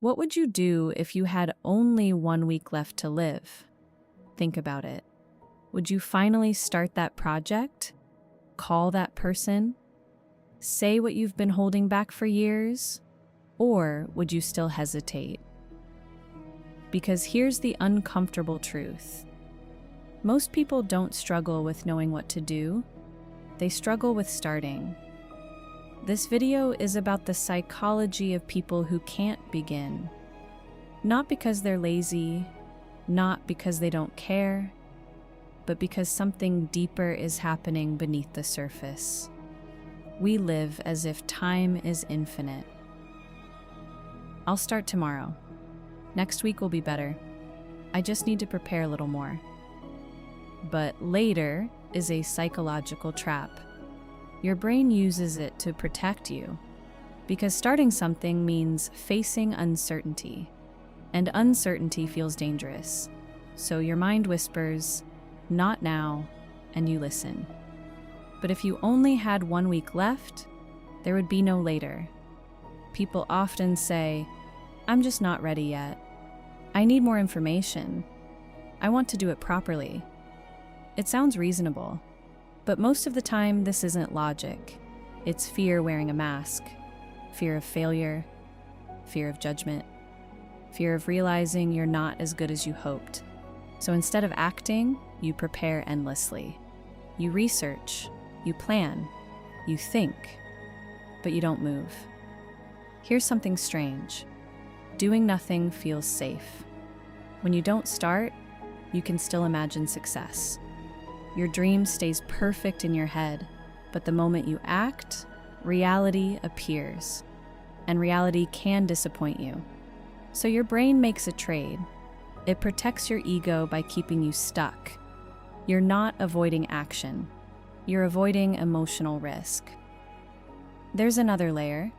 What would you do if you had only 1 week left to live? Think about it. Would you finally start that project? Call that person? Say what you've been holding back for years? Or would you still hesitate? Because here's the uncomfortable truth. Most people don't struggle with knowing what to do. They struggle with starting. This video is about the psychology of people who can't begin. Not because they're lazy, not because they don't care, but because something deeper is happening beneath the surface. We live as if time is infinite. I'll start tomorrow. Next week will be better. I just need to prepare a little more. But later is a psychological trap. Your brain uses it to protect you, because starting something means facing uncertainty, and uncertainty feels dangerous. So your mind whispers, "Not now," and you listen. But if you only had 1 week left, there would be no later. People often say, "I'm just not ready yet. I need more information. I want to do it properly." It sounds reasonable. But most of the time, this isn't logic. It's fear wearing a mask, fear of failure, fear of judgment, fear of realizing you're not as good as you hoped. So instead of acting, you prepare endlessly. You research, you plan, you think, but you don't move. Here's something strange. Doing nothing feels safe. When you don't start, you can still imagine success. Your dream stays perfect in your head, but the moment you act, reality appears, and reality can disappoint you. So your brain makes a trade. It protects your ego by keeping you stuck. You're not avoiding action. You're avoiding emotional risk. There's another layer.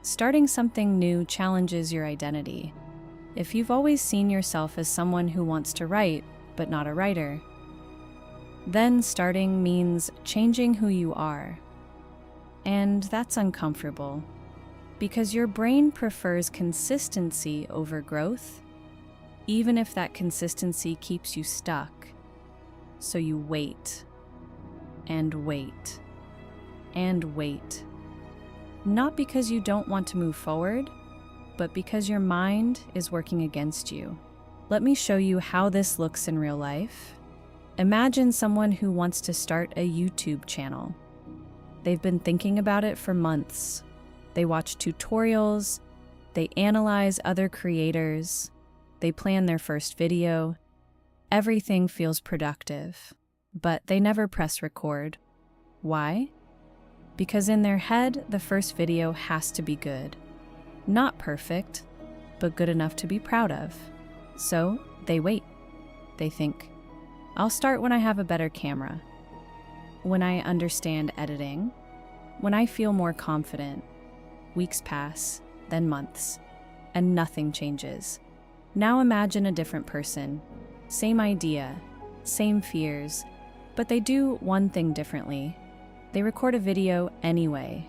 Starting something new challenges your identity. If you've always seen yourself as someone who wants to write, but not a writer, then starting means changing who you are. And that's uncomfortable, because your brain prefers consistency over growth, even if that consistency keeps you stuck. So you wait, and wait, and wait. Not because you don't want to move forward, but because your mind is working against you. Let me show you how this looks in real life. Imagine someone who wants to start a YouTube channel. They've been thinking about it for months. They watch tutorials, they analyze other creators, they plan their first video. Everything feels productive, but they never press record. Why? Because in their head, the first video has to be good. Not perfect, but good enough to be proud of. So they wait. They think, "I'll start when I have a better camera, when I understand editing, when I feel more confident." Weeks pass, then months, and nothing changes. Now imagine a different person. Same idea, same fears, but they do one thing differently. They record a video anyway.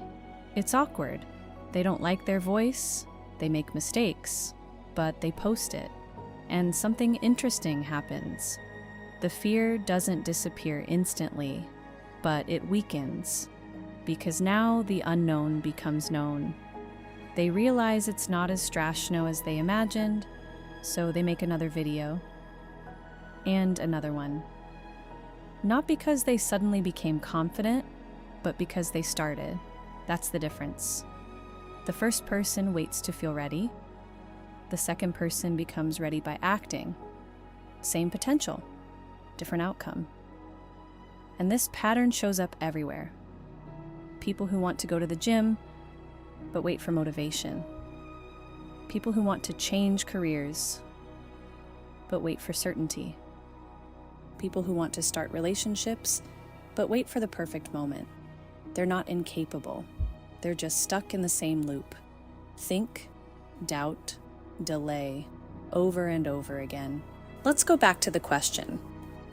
It's awkward. They don't like their voice, they make mistakes, but they post it, and something interesting happens. The fear doesn't disappear instantly, but it weakens, because now the unknown becomes known. They realize it's not as strashno as they imagined, so they make another video, and another one. Not because they suddenly became confident, but because they started. That's the difference. The first person waits to feel ready. The second person becomes ready by acting. Same potential, different outcome. And this pattern shows up everywhere. People who want to go to the gym, but wait for motivation. People who want to change careers, but wait for certainty. People who want to start relationships, but wait for the perfect moment. They're not incapable. They're just stuck in the same loop. Think, doubt, delay, over and over again. Let's go back to the question.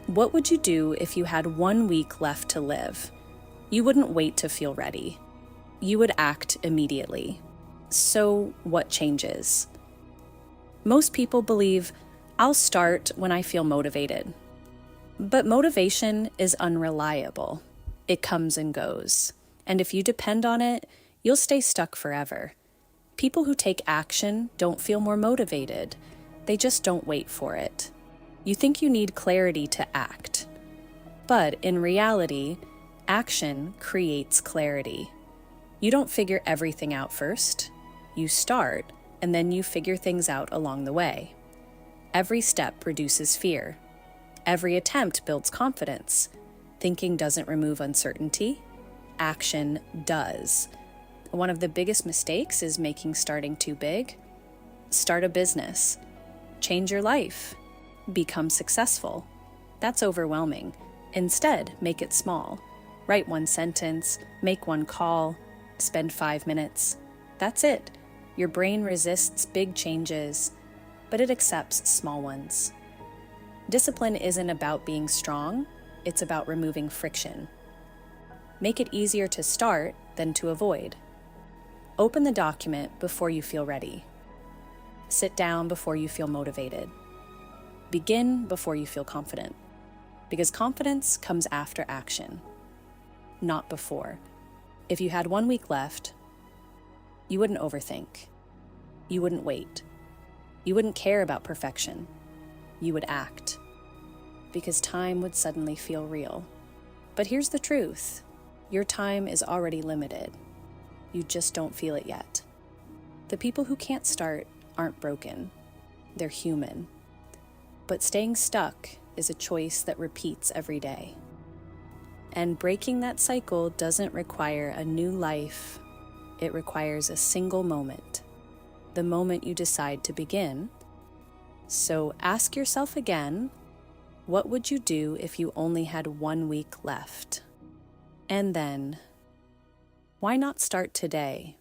What would you do if you had 1 week left to live? You wouldn't wait to feel ready. You would act immediately. So what changes? Most people believe, I'll start when I feel motivated. But motivation is unreliable. It comes and goes. And if you depend on it, you'll stay stuck forever. People who take action don't feel more motivated. They just don't wait for it. You think you need clarity to act. But in reality, action creates clarity. You don't figure everything out first. You start, and then you figure things out along the way. Every step reduces fear. Every attempt builds confidence. Thinking doesn't remove uncertainty. Action does. One of the biggest mistakes is making starting too big. Start a business. Change your life. Become successful. That's overwhelming. Instead, make it small. Write one sentence, make one call, spend 5 minutes. That's it. Your brain resists big changes, but it accepts small ones. Discipline isn't about being strong, it's about removing friction. Make it easier to start than to avoid. Open the document before you feel ready. Sit down before you feel motivated. Begin before you feel confident. Because confidence comes after action, not before. If you had 1 week left, you wouldn't overthink. You wouldn't wait. You wouldn't care about perfection. You would act. Because time would suddenly feel real. But here's the truth. Your time is already limited. You just don't feel it yet. The people who can't start aren't broken. They're human. But staying stuck is a choice that repeats every day. And breaking that cycle doesn't require a new life. It requires a single moment, the moment you decide to begin. So ask yourself again, what would you do if you only had 1 week left? And then, why not start today?